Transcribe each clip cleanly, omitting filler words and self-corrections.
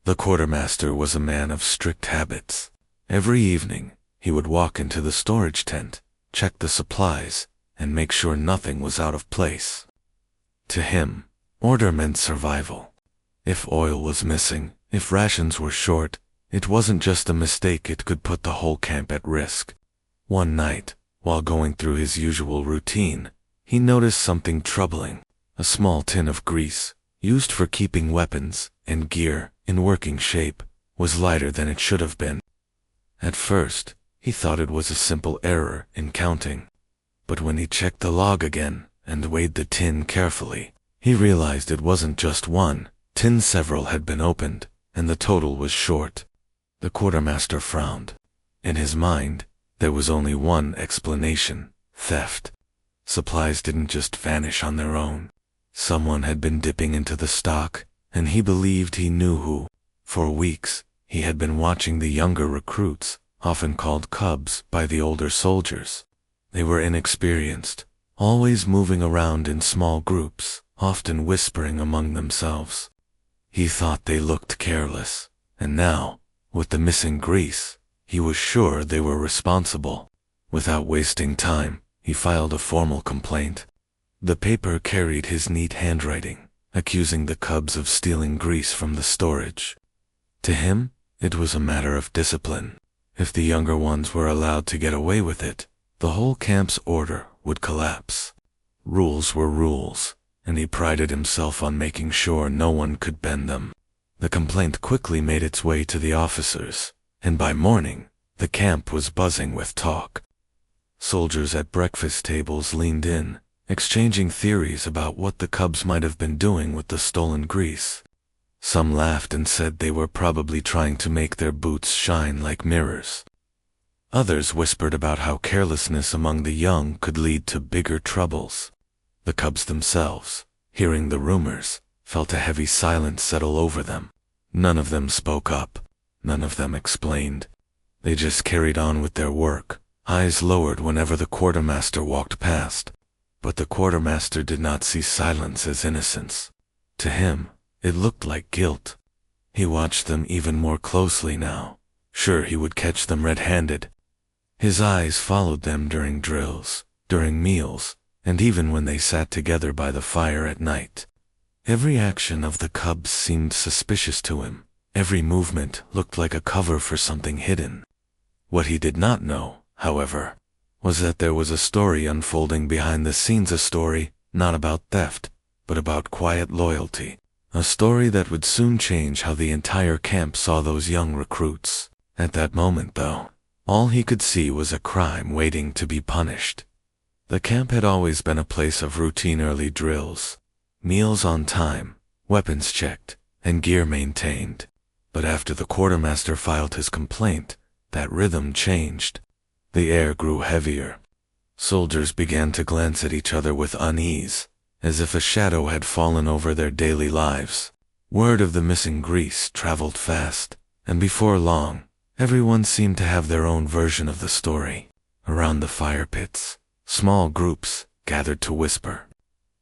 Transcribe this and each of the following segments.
The quartermaster was a man of strict habits. Every evening, he would walk into the storage tent, check the supplies, and make sure nothing was out of place. To him, order meant survival. If oil was missing, if rations were short, it wasn't just a mistake, it could put the whole camp at risk. One night, while going through his usual routine, he noticed something troubling. A small tin of grease, used for keeping weapons and gear in working shape, was lighter than it should have been. At first, he thought it was a simple error in counting. But when he checked the log again and weighed the tin carefully, he realized it wasn't just one tin. Several had been opened, and the total was short. The quartermaster frowned. In his mind, there was only one explanation: theft. Supplies didn't just vanish on their own. Someone had been dipping into the stock, and he believed he knew who. For weeks, he had been watching the younger recruits, often called cubs by the older soldiers. They were inexperienced, always moving around in small groups, often whispering among themselves. He thought they looked careless, and now, with the missing grease, he was sure they were responsible. Without wasting time, he filed a formal complaint. The paper carried his neat handwriting, accusing the cubs of stealing grease from the storage. To him, it was a matter of discipline. If the younger ones were allowed to get away with it, the whole camp's order would collapse. Rules were rules, and he prided himself on making sure no one could bend them. The complaint quickly made its way to the officers, and by morning, the camp was buzzing with talk. Soldiers at breakfast tables leaned in, exchanging theories about what the cubs might have been doing with the stolen grease. Some laughed and said they were probably trying to make their boots shine like mirrors. Others whispered about how carelessness among the young could lead to bigger troubles. The cubs themselves, hearing the rumors, felt a heavy silence settle over them. None of them spoke up. None of them explained. They just carried on with their work, eyes lowered whenever the quartermaster walked past. But the quartermaster did not see silence as innocence. To him, it looked like guilt. He watched them even more closely now, sure he would catch them red-handed. His eyes followed them during drills, during meals, and even when they sat together by the fire at night. Every action of the cubs seemed suspicious to him. Every movement looked like a cover for something hidden. What he did not know, however, was that there was a story unfolding behind the scenes, a story not about theft, but about quiet loyalty. A story that would soon change how the entire camp saw those young recruits. At that moment, though, all he could see was a crime waiting to be punished. The camp had always been a place of routine: early drills, meals on time, weapons checked, and gear maintained. But after the quartermaster filed his complaint, that rhythm changed. The air grew heavier. Soldiers began to glance at each other with unease, as if a shadow had fallen over their daily lives. Word of the missing grease traveled fast, and before long, everyone seemed to have their own version of the story. Around the fire pits, small groups gathered to whisper.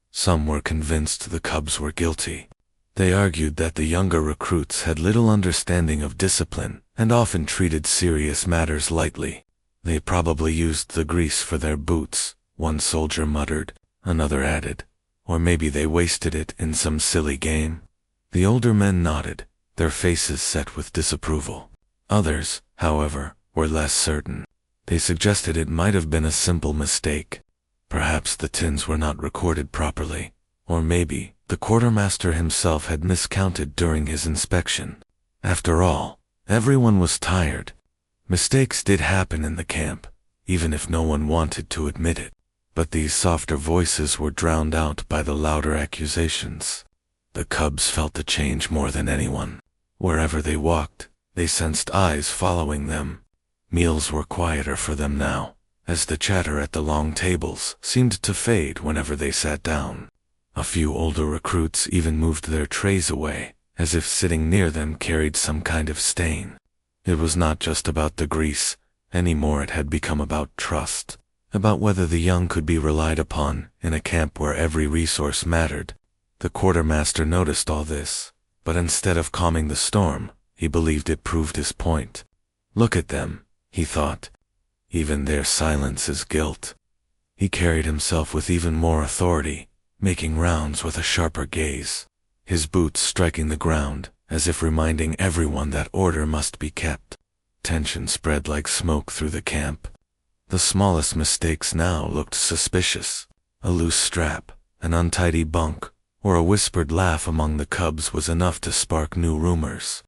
Some were convinced the cubs were guilty. They argued that the younger recruits had little understanding of discipline and often treated serious matters lightly. They probably used the grease for their boots, one soldier muttered. Another added. Or maybe they wasted it in some silly game. The older men nodded, their faces set with disapproval. Others, however, were less certain. They suggested it might have been a simple mistake. Perhaps the tins were not recorded properly, or maybe the quartermaster himself had miscounted during his inspection. After all, everyone was tired. Mistakes did happen in the camp, even if no one wanted to admit it. But these softer voices were drowned out by the louder accusations. The cubs felt the change more than anyone. Wherever they walked, they sensed eyes following them. Meals were quieter for them now, as the chatter at the long tables seemed to fade whenever they sat down. A few older recruits even moved their trays away, as if sitting near them carried some kind of stain. It was not just about the grease anymore. It had become about trust. About whether the young could be relied upon in a camp where every resource mattered. The quartermaster noticed all this, but instead of calming the storm, He believed it proved his point. Look at them, he thought. Even their silence is guilt. He carried himself with even more authority, making rounds with a sharper gaze, his boots striking the ground, as if reminding everyone that order must be kept. Tension spread like smoke through the camp. The smallest mistakes now looked suspicious. A loose strap, an untidy bunk, or a whispered laugh among the cubs was enough to spark new rumors.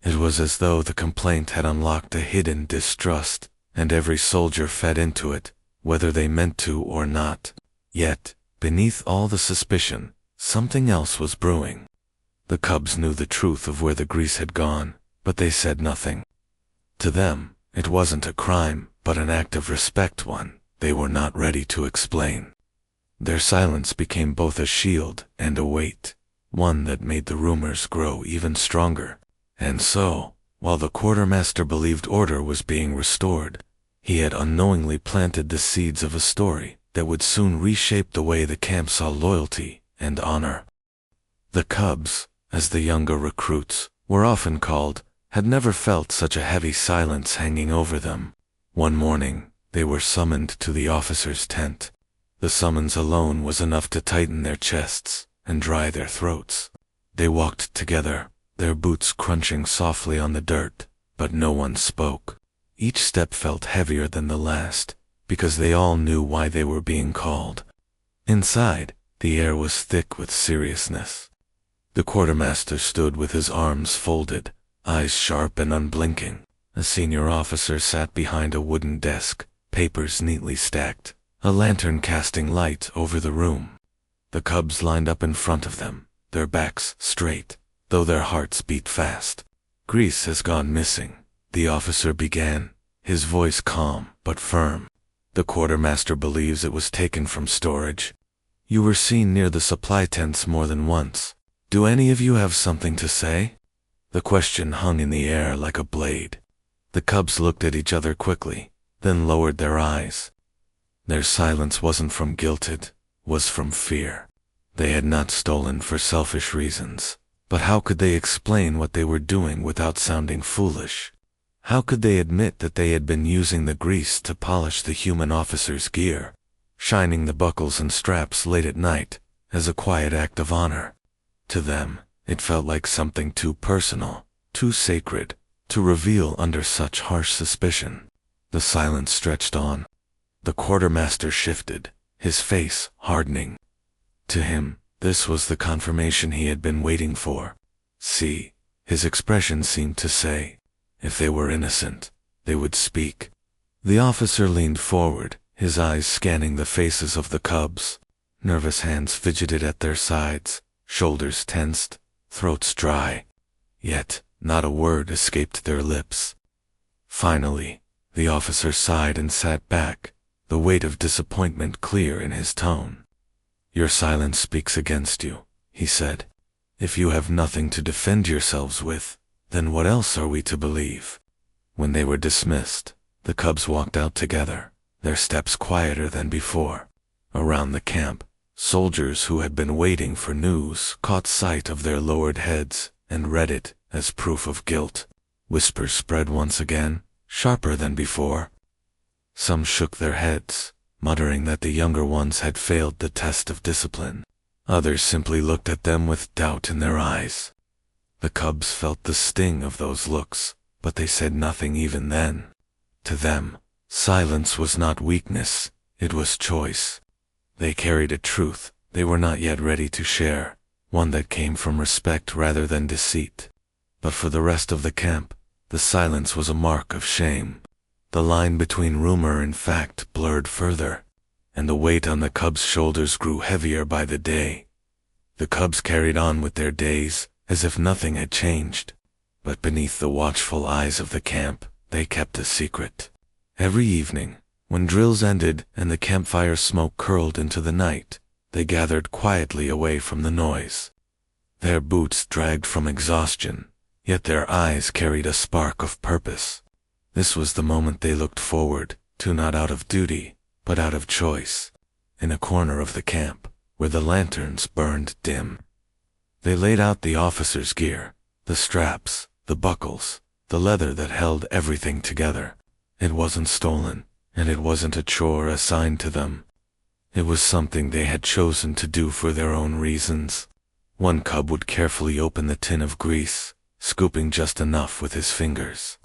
It was as though the complaint had unlocked a hidden distrust, and every soldier fed into it, whether they meant to or not. Yet, beneath all the suspicion, something else was brewing. The cubs knew the truth of where the grease had gone, but they said nothing. To them, it wasn't a crime, but an act of respect, one they were not ready to explain. Their silence became both a shield and a weight, one that made the rumors grow even stronger. And so, while the quartermaster believed order was being restored, he had unknowingly planted the seeds of a story that would soon reshape the way the camp saw loyalty and honor. The cubs, as the younger recruits were often called, had never felt such a heavy silence hanging over them. One morning, they were summoned to the officer's tent. The summons alone was enough to tighten their chests and dry their throats. They walked together, their boots crunching softly on the dirt, but no one spoke. Each step felt heavier than the last, because they all knew why they were being called. Inside, the air was thick with seriousness. The quartermaster stood with his arms folded, eyes sharp and unblinking. A senior officer sat behind a wooden desk, papers neatly stacked, a lantern casting light over the room. The cubs lined up in front of them, their backs straight, though their hearts beat fast. "Grease has gone missing," the officer began, his voice calm but firm. "The quartermaster believes it was taken from storage. You were seen near the supply tents more than once. Do any of you have something to say?" The question hung in the air like a blade. The cubs looked at each other quickly, then lowered their eyes. Their silence wasn't from guilt, it was from fear. They had not stolen for selfish reasons, but how could they explain what they were doing without sounding foolish? How could they admit that they had been using the grease to polish the human officer's gear, shining the buckles and straps late at night, as a quiet act of honor? To them, it felt like something too personal, too sacred, to reveal under such harsh suspicion. The silence stretched on. The quartermaster shifted, his face hardening. To him, this was the confirmation he had been waiting for. See, his expression seemed to say, if they were innocent, they would speak. The officer leaned forward, his eyes scanning the faces of the cubs. Nervous hands fidgeted at their sides, shoulders tensed, throats dry. Yet, not a word escaped their lips. Finally, the officer sighed and sat back, the weight of disappointment clear in his tone. "Your silence speaks against you," he said. "If you have nothing to defend yourselves with, then what else are we to believe?" When they were dismissed, the cubs walked out together, their steps quieter than before. Around the camp, soldiers who had been waiting for news caught sight of their lowered heads and read it as proof of guilt. Whispers spread once again, sharper than before. Some shook their heads, muttering that the younger ones had failed the test of discipline. Others simply looked at them with doubt in their eyes. The cubs felt the sting of those looks, but they said nothing even then. To them, silence was not weakness, it was choice. They carried a truth they were not yet ready to share, one that came from respect rather than deceit. But for the rest of the camp, the silence was a mark of shame. The line between rumor and fact blurred further, and the weight on the cubs' shoulders grew heavier by the day. The cubs carried on with their days, as if nothing had changed. But beneath the watchful eyes of the camp, they kept a secret. Every evening, when drills ended and the campfire smoke curled into the night, they gathered quietly away from the noise. Their boots dragged from exhaustion, yet their eyes carried a spark of purpose. This was the moment they looked forward to, not out of duty, but out of choice. In a corner of the camp, where the lanterns burned dim, they laid out the officer's gear, the straps, the buckles, the leather that held everything together. It wasn't stolen, and it wasn't a chore assigned to them. It was something they had chosen to do for their own reasons. One cub would carefully open the tin of grease, scooping just enough with his fingers.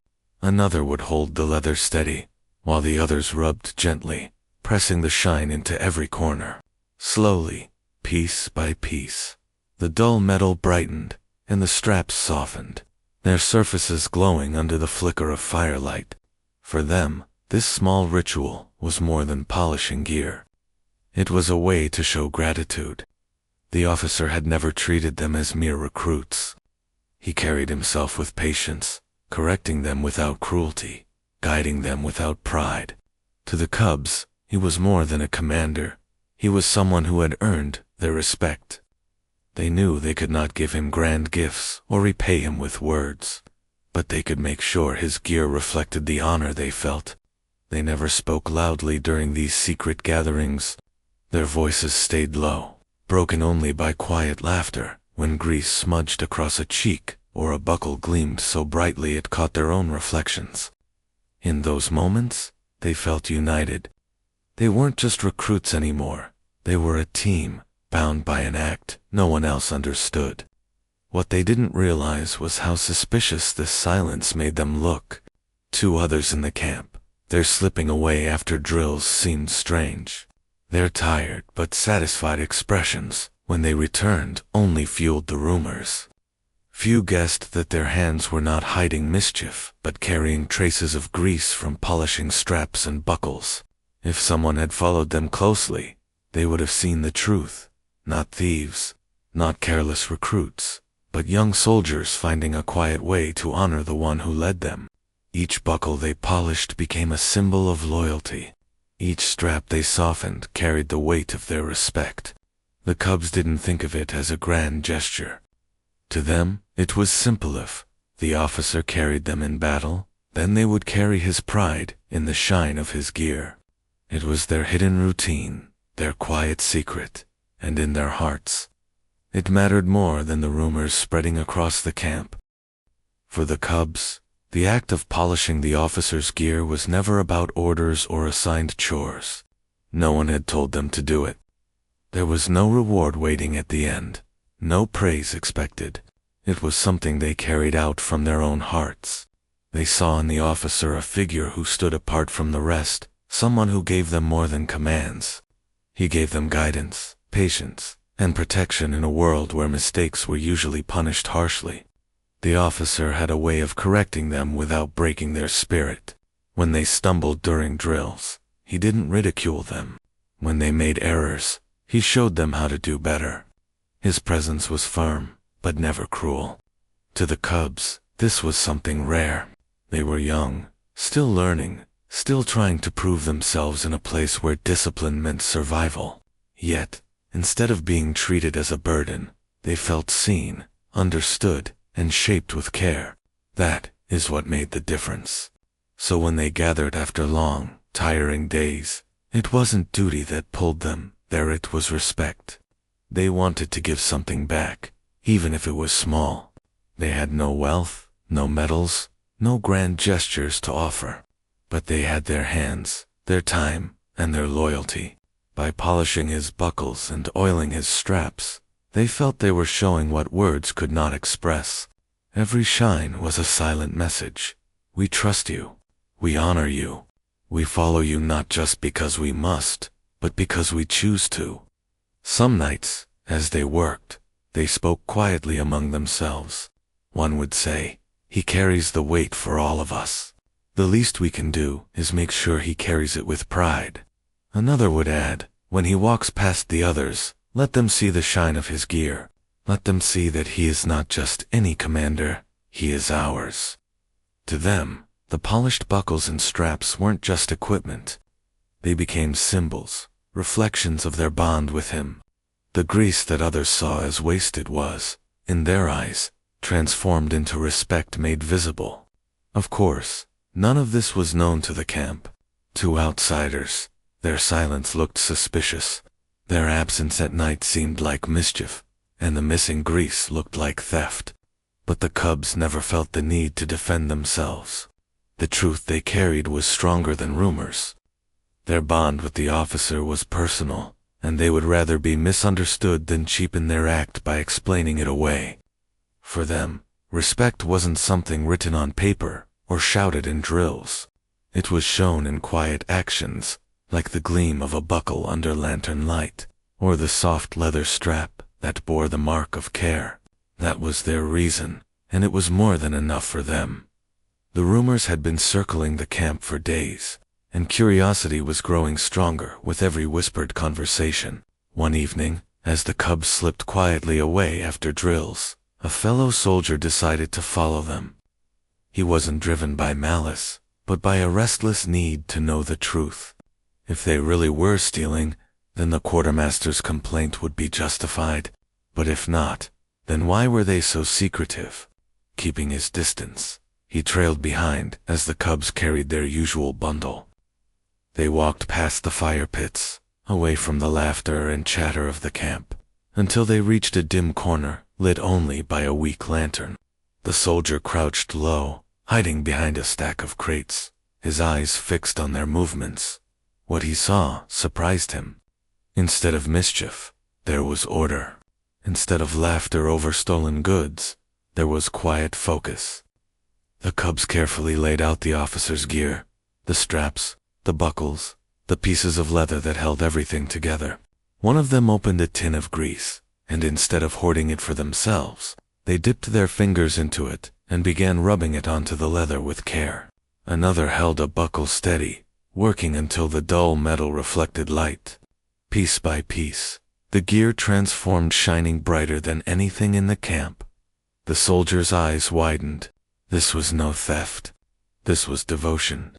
Another would hold the leather steady, while the others rubbed gently, pressing the shine into every corner. Slowly, piece by piece, the dull metal brightened, and the straps softened, their surfaces glowing under the flicker of firelight. For them, this small ritual was more than polishing gear. It was a way to show gratitude. The officer had never treated them as mere recruits. He carried himself with patience, correcting them without cruelty, guiding them without pride. To the cubs, he was more than a commander. He was someone who had earned their respect. They knew they could not give him grand gifts or repay him with words, but they could make sure his gear reflected the honor they felt. They never spoke loudly during these secret gatherings. Their voices stayed low, broken only by quiet laughter when grease smudged across a cheek or a buckle gleamed so brightly it caught their own reflections. In those moments, they felt united. They weren't just recruits anymore. They were a team, bound by an act no one else understood. What they didn't realize was how suspicious this silence made them look. Two others in the camp, their slipping away after drills seemed strange. Their tired but satisfied expressions, when they returned, only fueled the rumors. Few guessed that their hands were not hiding mischief, but carrying traces of grease from polishing straps and buckles. If someone had followed them closely, they would have seen the truth. Not thieves, not careless recruits, but young soldiers finding a quiet way to honor the one who led them. Each buckle they polished became a symbol of loyalty. Each strap they softened carried the weight of their respect. The cubs didn't think of it as a grand gesture. To them, it was simple. If the officer carried them in battle, then they would carry his pride in the shine of his gear. It was their hidden routine, their quiet secret, and in their hearts, it mattered more than the rumors spreading across the camp. For the cubs, the act of polishing the officer's gear was never about orders or assigned chores. No one had told them to do it. There was no reward waiting at the end, no praise expected. It was something they carried out from their own hearts. They saw in the officer a figure who stood apart from the rest, someone who gave them more than commands. He gave them guidance, patience, and protection in a world where mistakes were usually punished harshly. The officer had a way of correcting them without breaking their spirit. When they stumbled during drills, he didn't ridicule them. When they made errors, he showed them how to do better. His presence was firm, but never cruel. To the cubs, this was something rare. They were young, still learning, still trying to prove themselves in a place where discipline meant survival. Yet, instead of being treated as a burden, they felt seen, understood, and shaped with care. That is what made the difference. So when they gathered after long, tiring days, it wasn't duty that pulled them, there it was respect. They wanted to give something back, even if it was small. They had no wealth, no medals, no grand gestures to offer. But they had their hands, their time, and their loyalty. By polishing his buckles and oiling his straps, they felt they were showing what words could not express. Every shine was a silent message. We trust you. We honor you. We follow you not just because we must, but because we choose to. Some nights, as they worked, they spoke quietly among themselves. One would say, "He carries the weight for all of us. The least we can do is make sure he carries it with pride." Another would add, "When he walks past the others, let them see the shine of his gear. Let them see that he is not just any commander, he is ours." To them, the polished buckles and straps weren't just equipment. They became symbols, reflections of their bond with him. The grease that others saw as wasted was, in their eyes, transformed into respect made visible. Of course, none of this was known to the camp. To outsiders, their silence looked suspicious. Their absence at night seemed like mischief, and the missing grease looked like theft. But the cubs never felt the need to defend themselves. The truth they carried was stronger than rumors. Their bond with the officer was personal, and they would rather be misunderstood than cheapen their act by explaining it away. For them, respect wasn't something written on paper or shouted in drills. It was shown in quiet actions, like the gleam of a buckle under lantern light, or the soft leather strap that bore the mark of care. That was their reason, and it was more than enough for them. The rumors had been circling the camp for days, and curiosity was growing stronger with every whispered conversation. One evening, as the cubs slipped quietly away after drills, a fellow soldier decided to follow them. He wasn't driven by malice, but by a restless need to know the truth. If they really were stealing, then the quartermaster's complaint would be justified. But if not, then why were they so secretive? Keeping his distance, he trailed behind as the cubs carried their usual bundle. They walked past the fire pits, away from the laughter and chatter of the camp, until they reached a dim corner lit only by a weak lantern. The soldier crouched low, hiding behind a stack of crates, his eyes fixed on their movements. What he saw surprised him. Instead of mischief, there was order. Instead of laughter over stolen goods, there was quiet focus. The cubs carefully laid out the officer's gear, the straps, the buckles, the pieces of leather that held everything together. One of them opened a tin of grease, and instead of hoarding it for themselves, they dipped their fingers into it and began rubbing it onto the leather with care. Another held a buckle steady, working until the dull metal reflected light. Piece by piece, the gear transformed, shining brighter than anything in the camp. The soldier's eyes widened. This was no theft. This was devotion.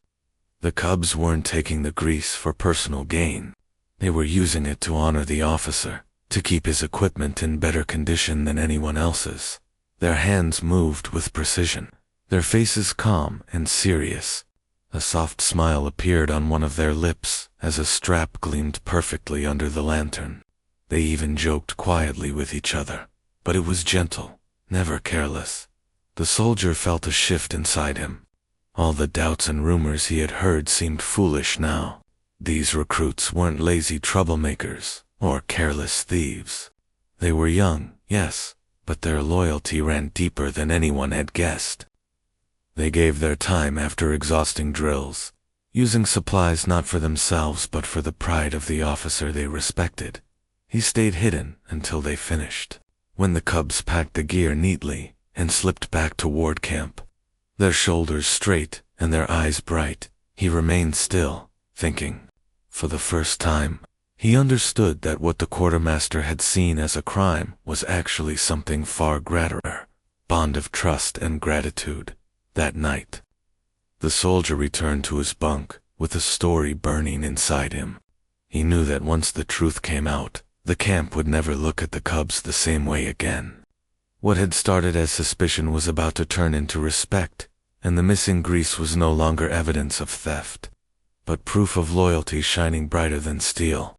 The cubs weren't taking the grease for personal gain. They were using it to honor the officer, to keep his equipment in better condition than anyone else's. Their hands moved with precision, their faces calm and serious. A soft smile appeared on one of their lips as a strap gleamed perfectly under the lantern. They even joked quietly with each other, but it was gentle, never careless. The soldier felt a shift inside him. All the doubts and rumors he had heard seemed foolish now. These recruits weren't lazy troublemakers or careless thieves. They were young, yes, but their loyalty ran deeper than anyone had guessed. They gave their time after exhausting drills, using supplies not for themselves but for the pride of the officer they respected. He stayed hidden until they finished. When the cubs packed the gear neatly and slipped back toward camp, their shoulders straight and their eyes bright, he remained still, thinking. For the first time, he understood that what the quartermaster had seen as a crime was actually something far greater, bond of trust and gratitude. That night, the soldier returned to his bunk with a story burning inside him. He knew that once the truth came out, the camp would never look at the cubs the same way again. What had started as suspicion was about to turn into respect, and the missing grease was no longer evidence of theft, but proof of loyalty shining brighter than steel.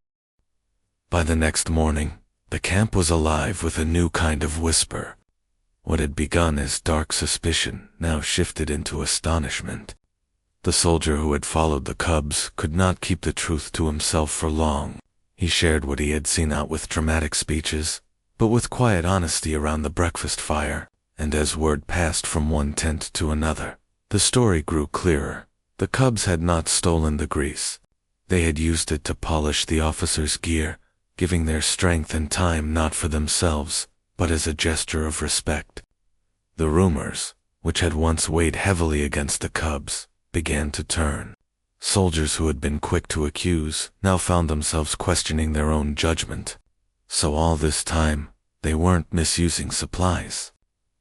By the next morning, the camp was alive with a new kind of whisper. What had begun as dark suspicion now shifted into astonishment. The soldier who had followed the cubs could not keep the truth to himself for long. He shared what he had seen out with dramatic speeches, but with quiet honesty around the breakfast fire, and as word passed from one tent to another, the story grew clearer. The cubs had not stolen the grease. They had used it to polish the officer's gear, giving their strength and time not for themselves, but as a gesture of respect. The rumors, which had once weighed heavily against the cubs, began to turn. Soldiers who had been quick to accuse now found themselves questioning their own judgment. So all this time, they weren't misusing supplies.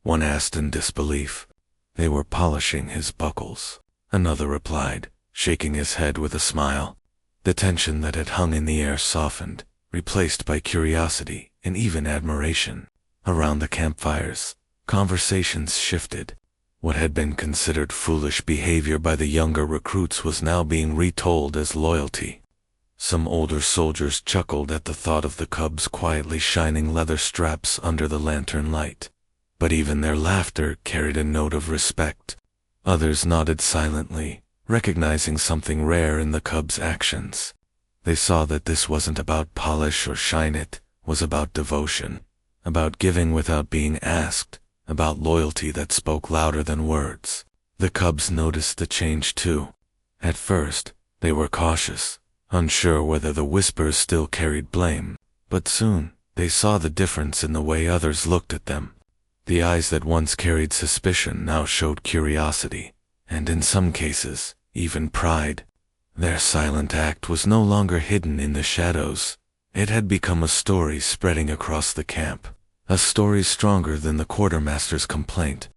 One asked in disbelief. They were polishing his buckles. Another replied, shaking his head with a smile. The tension that had hung in the air softened, replaced by curiosity and even admiration. Around the campfires, conversations shifted. What had been considered foolish behavior by the younger recruits was now being retold as loyalty. Some older soldiers chuckled at the thought of the cubs quietly shining leather straps under the lantern light. but even their laughter carried a note of respect. Others nodded silently, recognizing something rare in the cub's actions. They saw that this wasn't about polish or shine, it was about devotion, about giving without being asked, about loyalty that spoke louder than words. The cubs noticed the change too. At first, they were cautious, unsure whether the whispers still carried blame, but soon, they saw the difference in the way others looked at them. The eyes that once carried suspicion now showed curiosity, and in some cases, even pride. Their silent act was no longer hidden in the shadows. It had become a story spreading across the camp, a story stronger than the quartermaster's complaint.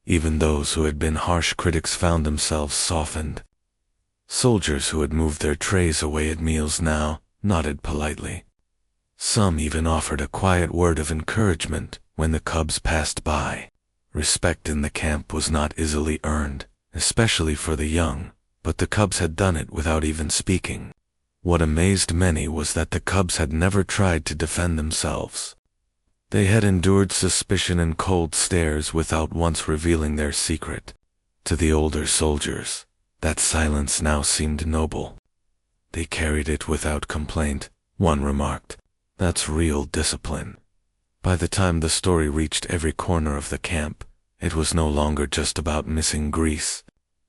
Even those who had been harsh critics found themselves softened. Soldiers who had moved their trays away at meals now nodded politely. Some even offered a quiet word of encouragement when the cubs passed by. Respect in the camp was not easily earned, especially for the young, but the cubs had done it without even speaking. What amazed many was that the cubs had never tried to defend themselves. They had endured suspicion and cold stares without once revealing their secret. To the older soldiers, that silence now seemed noble. They carried it without complaint. One remarked, "That's real discipline." By the time the story reached every corner of the camp, it was no longer just about missing grease.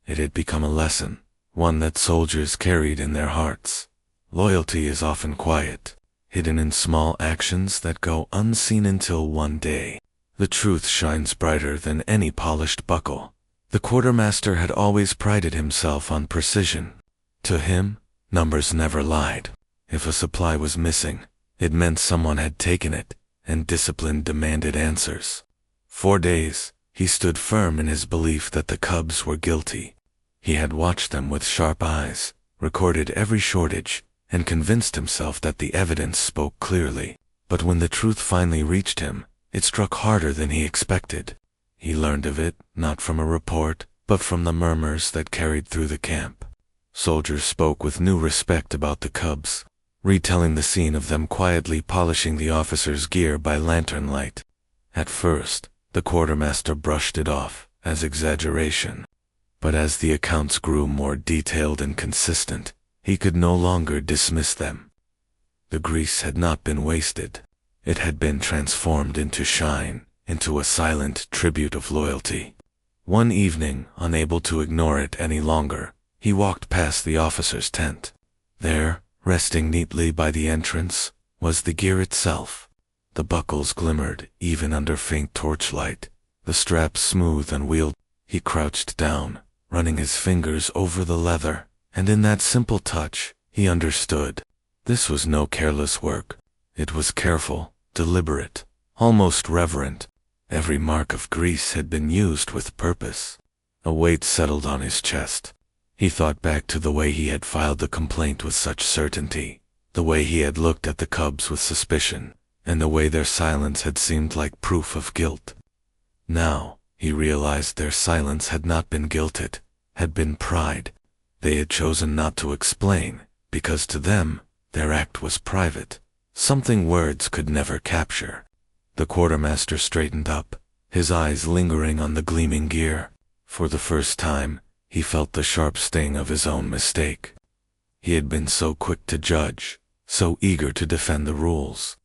It had become a lesson, one that soldiers carried in their hearts. Loyalty is often quiet, hidden in small actions that go unseen until one day, the truth shines brighter than any polished buckle. The quartermaster had always prided himself on precision. To him, numbers never lied. If a supply was missing, it meant someone had taken it, and discipline demanded answers. For days, he stood firm in his belief that the cubs were guilty. He had watched them with sharp eyes, recorded every shortage, and convinced himself that the evidence spoke clearly. But when the truth finally reached him, it struck harder than he expected. He learned of it, not from a report, but from the murmurs that carried through the camp. Soldiers spoke with new respect about the cubs, retelling the scene of them quietly polishing the officers' gear by lantern light. At first, the quartermaster brushed it off as exaggeration. But as the accounts grew more detailed and consistent, he could no longer dismiss them. The grease had not been wasted. It had been transformed into shine, into a silent tribute of loyalty. One evening, unable to ignore it any longer, he walked past the officer's tent. There, resting neatly by the entrance, was the gear itself. The buckles glimmered even under faint torchlight, the straps smooth and wheeled. He crouched down, running his fingers over the leather, and in that simple touch, he understood. This was no careless work. It was careful, deliberate, almost reverent. Every mark of grease had been used with purpose. A weight settled on his chest. He thought back to the way he had filed the complaint with such certainty, the way he had looked at the cubs with suspicion, and the way their silence had seemed like proof of guilt. Now, he realized their silence had not been guilt, it had been pride. They had chosen not to explain, because to them, their act was private, something words could never capture. The quartermaster straightened up, his eyes lingering on the gleaming gear. For the first time, he felt the sharp sting of his own mistake. He had been so quick to judge, so eager to defend the rules,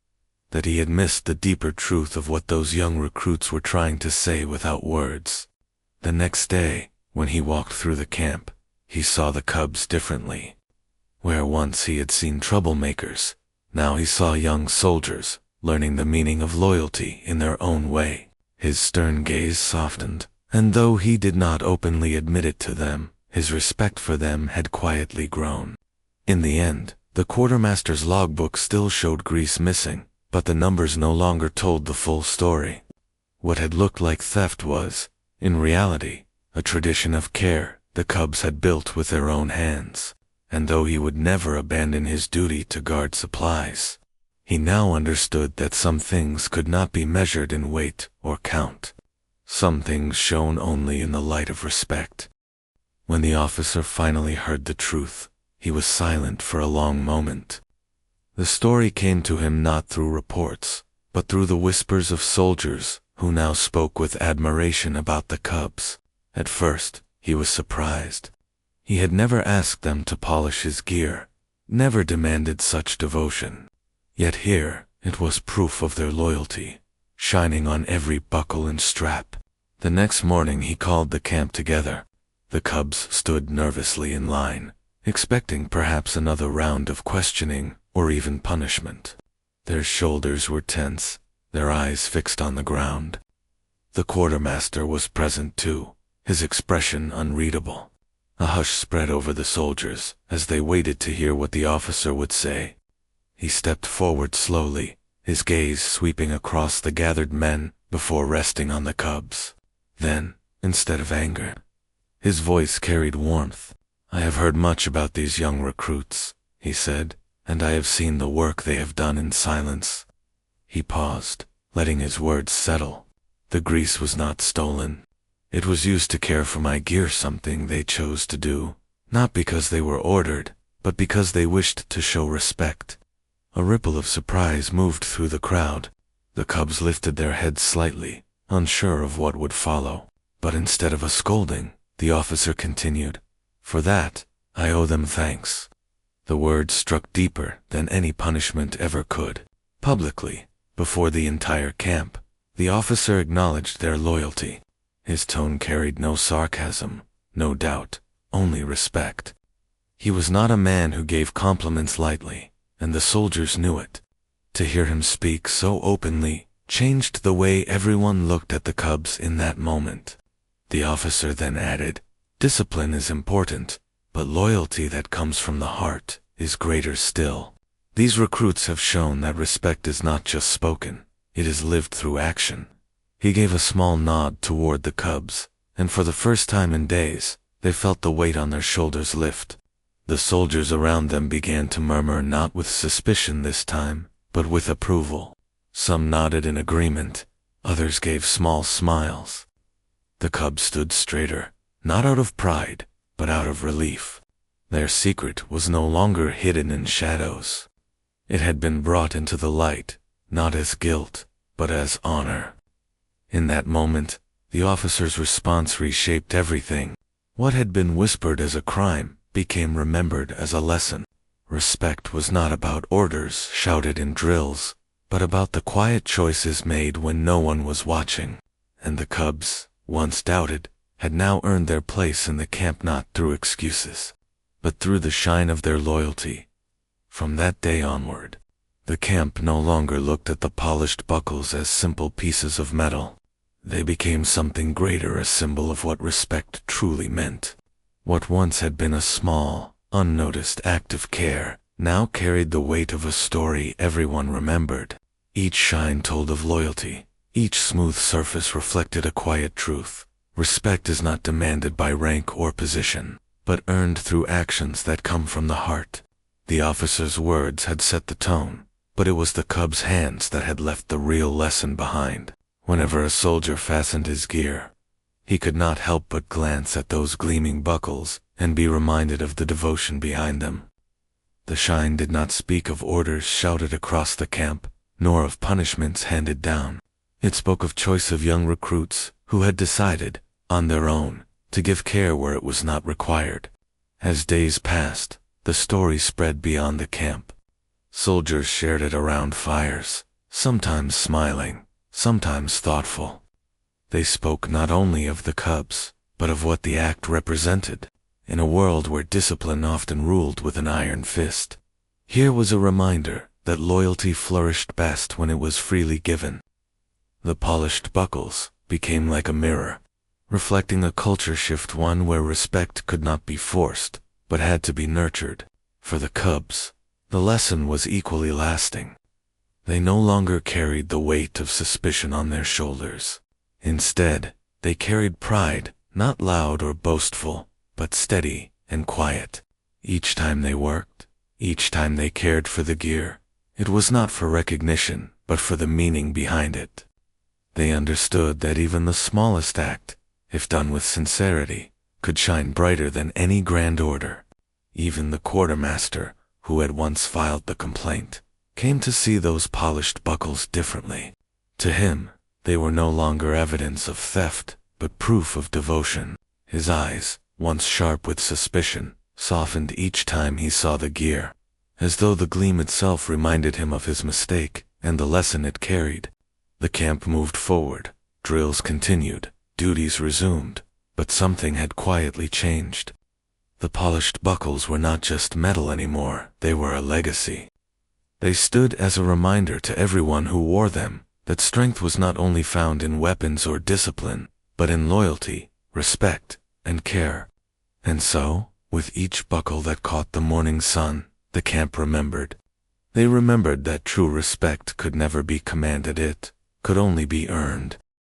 that he had missed the deeper truth of what those young recruits were trying to say without words. The next day, when he walked through the camp, he saw the cubs differently. Where once he had seen troublemakers, now he saw young soldiers, learning the meaning of loyalty in their own way. His stern gaze softened, and though he did not openly admit it to them, his respect for them had quietly grown. In the end, the quartermaster's logbook still showed grease missing, but the numbers no longer told the full story. What had looked like theft was, in reality, a tradition of care the cubs had built with their own hands. And though he would never abandon his duty to guard supplies, he now understood that some things could not be measured in weight or count. Some things shone only in the light of respect. When the officer finally heard the truth, he was silent for a long moment. The story came to him not through reports, but through the whispers of soldiers who now spoke with admiration about the cubs. At first, he was surprised. He had never asked them to polish his gear, never demanded such devotion. Yet here, it was proof of their loyalty, shining on every buckle and strap. The next morning he called the camp together. The cubs stood nervously in line, expecting perhaps another round of questioning or even punishment. Their shoulders were tense, their eyes fixed on the ground. The quartermaster was present too, his expression unreadable. A hush spread over the soldiers as they waited to hear what the officer would say. He stepped forward slowly, his gaze sweeping across the gathered men before resting on the cubs. Then, instead of anger, his voice carried warmth. "I have heard much about these young recruits," he said, "and I have seen the work they have done in silence." He paused, letting his words settle. "The grease was not stolen. It was used to care for my gear, something they chose to do, not because they were ordered, but because they wished to show respect." A ripple of surprise moved through the crowd. The cubs lifted their heads slightly, unsure of what would follow. But instead of a scolding, the officer continued, "For that, I owe them thanks." The words struck deeper than any punishment ever could. Publicly, before the entire camp, the officer acknowledged their loyalty. His tone carried no sarcasm, no doubt, only respect. He was not a man who gave compliments lightly, and the soldiers knew it. To hear him speak so openly changed the way everyone looked at the cubs in that moment. The officer then added, "Discipline is important, but loyalty that comes from the heart is greater still. These recruits have shown that respect is not just spoken, it is lived through action." He gave a small nod toward the cubs, and for the first time in days, they felt the weight on their shoulders lift. The soldiers around them began to murmur, not with suspicion this time, but with approval. Some nodded in agreement, others gave small smiles. The cubs stood straighter, not out of pride, but out of relief. Their secret was no longer hidden in shadows. It had been brought into the light, not as guilt, but as honor. In that moment, the officer's response reshaped everything. What had been whispered as a crime became remembered as a lesson. Respect was not about orders shouted in drills, but about the quiet choices made when no one was watching. And the cubs, once doubted, had now earned their place in the camp not through excuses, but through the shine of their loyalty. From that day onward, the camp no longer looked at the polished buckles as simple pieces of metal. They became something greater, a symbol of what respect truly meant. What once had been a small, unnoticed act of care now carried the weight of a story everyone remembered. Each shine told of loyalty, each smooth surface reflected a quiet truth. Respect is not demanded by rank or position, but earned through actions that come from the heart. The officer's words had set the tone, but it was the cub's hands that had left the real lesson behind. Whenever a soldier fastened his gear, he could not help but glance at those gleaming buckles and be reminded of the devotion behind them. The shine did not speak of orders shouted across the camp, nor of punishments handed down. It spoke of choice of young recruits who had decided, on their own, to give care where it was not required. As days passed, the story spread beyond the camp. Soldiers shared it around fires, sometimes smiling, sometimes thoughtful. They spoke not only of the cubs, but of what the act represented. In a world where discipline often ruled with an iron fist, here was a reminder that loyalty flourished best when it was freely given. The polished buckles became like a mirror, reflecting a culture shift, one where respect could not be forced, but had to be nurtured. For the cubs, the lesson was equally lasting. They no longer carried the weight of suspicion on their shoulders. Instead, they carried pride, not loud or boastful, but steady and quiet. Each time they worked, each time they cared for the gear, it was not for recognition, but for the meaning behind it. They understood that even the smallest act, if done with sincerity, could shine brighter than any grand order. Even the quartermaster, who had once filed the complaint, came to see those polished buckles differently. To him, They were no longer evidence of theft, but proof of devotion. His eyes, once sharp with suspicion, softened each time he saw the gear, as though the gleam itself reminded him of his mistake and the lesson it carried. The camp moved forward, drills continued, duties resumed, but something had quietly changed. The polished buckles were not just metal anymore, they were a legacy. They stood as a reminder to everyone who wore them that strength was not only found in weapons or discipline, but in loyalty, respect, and care. And so, with each buckle that caught the morning sun, the camp remembered. They remembered that true respect could never be commanded, it could only be earned.